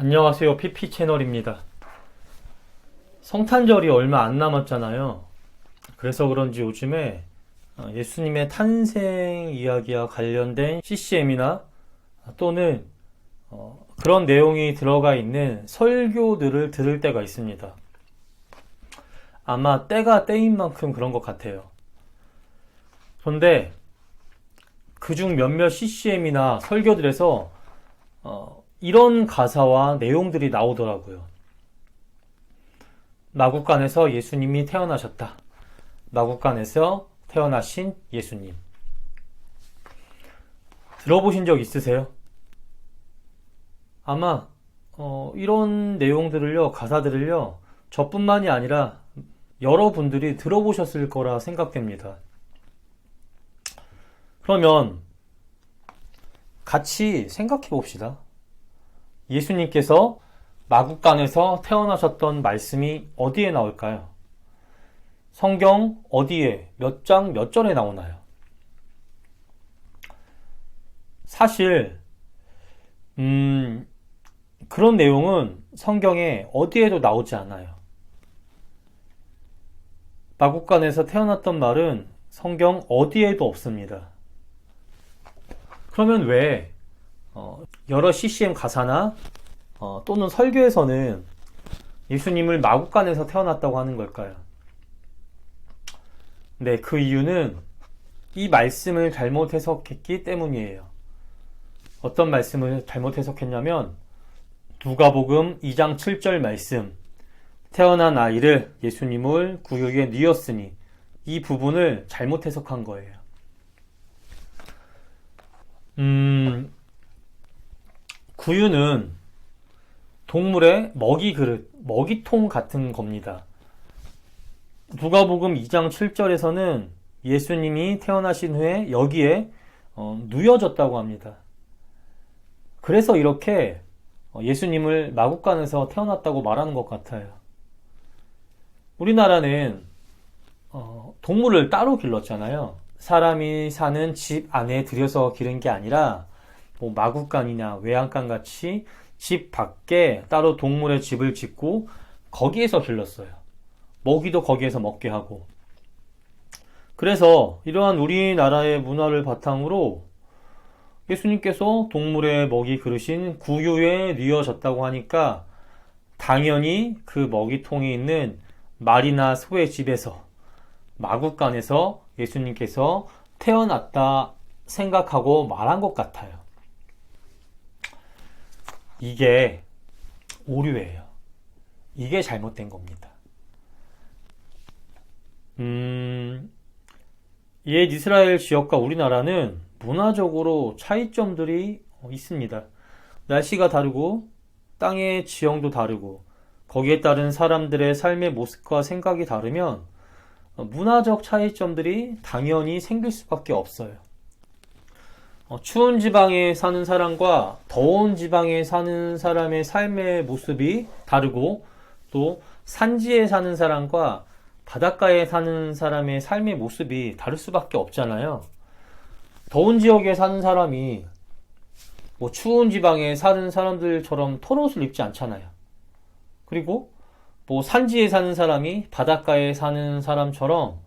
안녕하세요. PP 채널입니다. 성탄절이 얼마 안 남았잖아요. 그래서 그런지 요즘에 예수님의 탄생 이야기와 관련된 CCM이나 또는 그런 내용이 들어가 있는 설교들을 들을 때가 있습니다. 아마 때가 때인 만큼 그런 것 같아요. 그런데 그중 몇몇 CCM이나 설교들에서 이런 가사와 내용들이 나오더라고요. 마국간에서 예수님이 태어나셨다. 마국간에서 태어나신 예수님. 들어보신 적 있으세요? 아마 이런 내용들을요, 가사들을요, 저뿐만이 아니라 여러분들이 들어보셨을 거라 생각됩니다. 그러면 같이 생각해 봅시다. 예수님께서 마국간에서 태어나셨던 말씀이 어디에 나올까요? 성경 어디에 몇 장 몇 절에 나오나요? 사실 그런 내용은 성경에 어디에도 나오지 않아요. 마국간에서 태어났던 말은 성경 어디에도 없습니다. 그러면 왜 여러 CCM 가사나 또는 설교에서는 예수님을 마국간에서 태어났다고 하는 걸까요? 네, 그 이유는 이 말씀을 잘못 해석했기 때문이에요. 어떤 말씀을 잘못 해석했냐면 누가복음 2장 7절 말씀, 태어난 아이를 예수님을 구유에 뉘었으니, 이 부분을 잘못 해석한 거예요. 구유는 동물의 먹이 그릇, 먹이통 같은 겁니다. 누가복음 2장 7절에서는 예수님이 태어나신 후에 여기에 누여졌다고 합니다. 그래서 이렇게 예수님을 마국간에서 태어났다고 말하는 것 같아요. 우리나라는 동물을 따로 길렀잖아요. 사람이 사는 집 안에 들여서 기른 게 아니라 뭐 마국간이나 외양간 같이 집 밖에 따로 동물의 집을 짓고 거기에서 길렀어요. 먹이도 거기에서 먹게 하고. 그래서 이러한 우리나라의 문화를 바탕으로 예수님께서 동물의 먹이 그릇인 구유에 뉘어졌다고 하니까 당연히 그 먹이통이 있는 말이나 소의 집에서 마국간에서 예수님께서 태어났다 생각하고 말한 것 같아요. 이게 오류예요. 이게 잘못된 겁니다. 옛 이스라엘 지역과 우리나라는 문화적으로 차이점들이 있습니다. 날씨가 다르고 땅의 지형도 다르고 거기에 따른 사람들의 삶의 모습과 생각이 다르면 문화적 차이점들이 당연히 생길 수밖에 없어요. 추운 지방에 사는 사람과 더운 지방에 사는 사람의 삶의 모습이 다르고 또 산지에 사는 사람과 바닷가에 사는 사람의 삶의 모습이 다를 수밖에 없잖아요. 더운 지역에 사는 사람이 뭐 추운 지방에 사는 사람들처럼 털옷을 입지 않잖아요. 그리고 뭐 산지에 사는 사람이 바닷가에 사는 사람처럼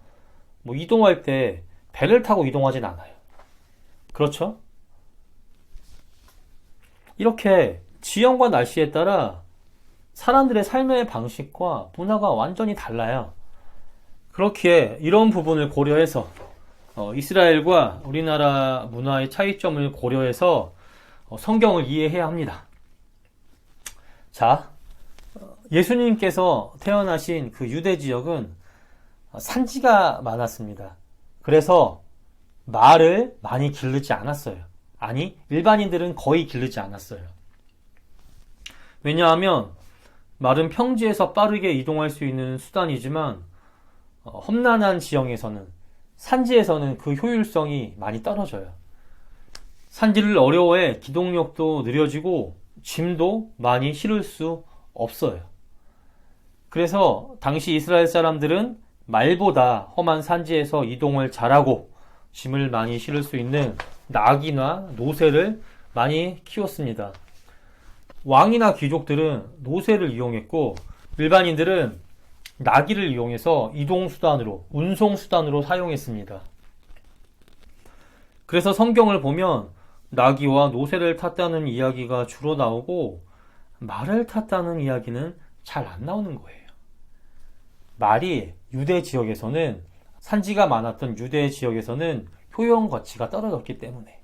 뭐 이동할 때 배를 타고 이동하진 않아요. 그렇죠? 이렇게 지형과 날씨에 따라 사람들의 삶의 방식과 문화가 완전히 달라요. 그렇기에 이런 부분을 고려해서 이스라엘과 우리나라 문화의 차이점을 고려해서 성경을 이해해야 합니다. 자, 예수님께서 태어나신 그 유대 지역은 산지가 많았습니다. 그래서 말을 많이 기르지 않았어요. 아니, 일반인들은 거의 기르지 않았어요. 왜냐하면 말은 평지에서 빠르게 이동할 수 있는 수단이지만 험난한 지형에서는, 산지에서는 그 효율성이 많이 떨어져요. 산지를 어려워해 기동력도 느려지고 짐도 많이 실을 수 없어요. 그래서 당시 이스라엘 사람들은 말보다 험한 산지에서 이동을 잘하고 짐을 많이 실을 수 있는 낙이나 노새를 많이 키웠습니다. 왕이나 귀족들은 노새를 이용했고 일반인들은 나귀를 이용해서 이동수단으로, 운송수단으로 사용했습니다. 그래서 성경을 보면 나귀와 노새를 탔다는 이야기가 주로 나오고 말을 탔다는 이야기는 잘 안 나오는 거예요. 말이 유대 지역에서는, 산지가 많았던 유대 지역에서는 효용 가치가 떨어졌기 때문에,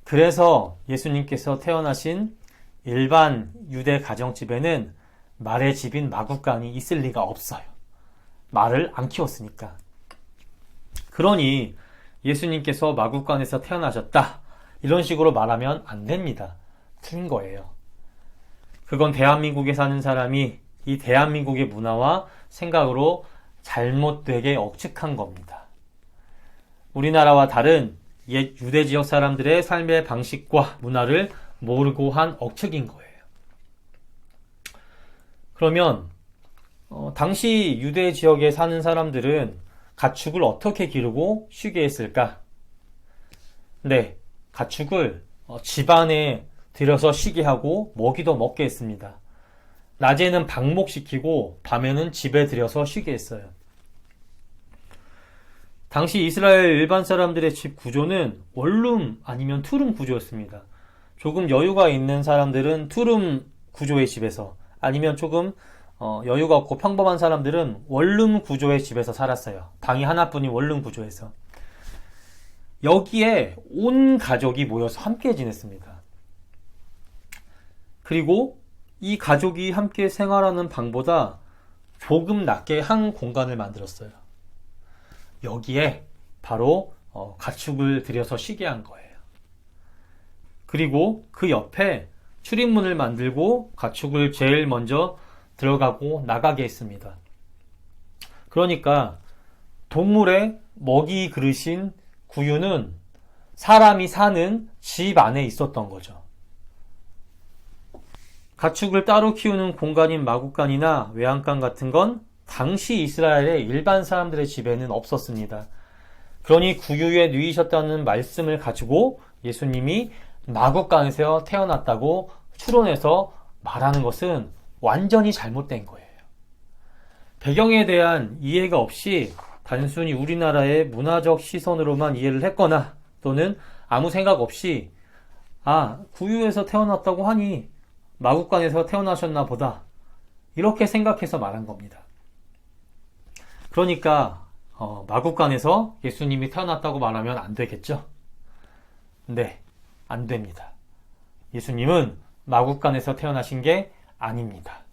그래서 예수님께서 태어나신 일반 유대 가정집에는 말의 집인 마구간이 있을 리가 없어요. 말을 안 키웠으니까. 그러니 예수님께서 마구간에서 태어나셨다, 이런 식으로 말하면 안 됩니다. 틀린 거예요. 그건 대한민국에 사는 사람이 이 대한민국의 문화와 생각으로 잘못되게 억측한 겁니다. 우리나라와 다른 옛 유대 지역 사람들의 삶의 방식과 문화를 모르고 한 억측인 거예요. 그러면 당시 유대 지역에 사는 사람들은 가축을 어떻게 기르고 쉬게 했을까? 네, 가축을 집안에 들여서 쉬게 하고 먹이도 먹게 했습니다. 낮에는 방목시키고 밤에는 집에 들여서 쉬게 했어요. 당시 이스라엘 일반 사람들의 집 구조는 원룸 아니면 투룸 구조였습니다. 조금 여유가 있는 사람들은 투룸 구조의 집에서, 아니면 조금 여유가 없고 평범한 사람들은 원룸 구조의 집에서 살았어요. 방이 하나뿐인 원룸 구조에서. 여기에 온 가족이 모여서 함께 지냈습니다. 그리고 이 가족이 함께 생활하는 방보다 조금 낮게 한 공간을 만들었어요. 여기에 바로 가축을 들여서 쉬게 한 거예요. 그리고 그 옆에 출입문을 만들고 가축을 제일 먼저 들어가고 나가게 했습니다. 그러니까 동물의 먹이 그릇인 구유는 사람이 사는 집 안에 있었던 거죠. 가축을 따로 키우는 공간인 마구간이나 외양간 같은 건 당시 이스라엘의 일반 사람들의 집에는 없었습니다. 그러니 구유에 누이셨다는 말씀을 가지고 예수님이 마구간에서 태어났다고 추론해서 말하는 것은 완전히 잘못된 거예요. 배경에 대한 이해가 없이 단순히 우리나라의 문화적 시선으로만 이해를 했거나, 또는 아무 생각 없이 구유에서 태어났다고 하니 마구간에서 태어나셨나 보다, 이렇게 생각해서 말한 겁니다. 그러니까 마구간에서 예수님이 태어났다고 말하면 안 되겠죠? 네, 안 됩니다. 예수님은 마구간에서 태어나신 게 아닙니다.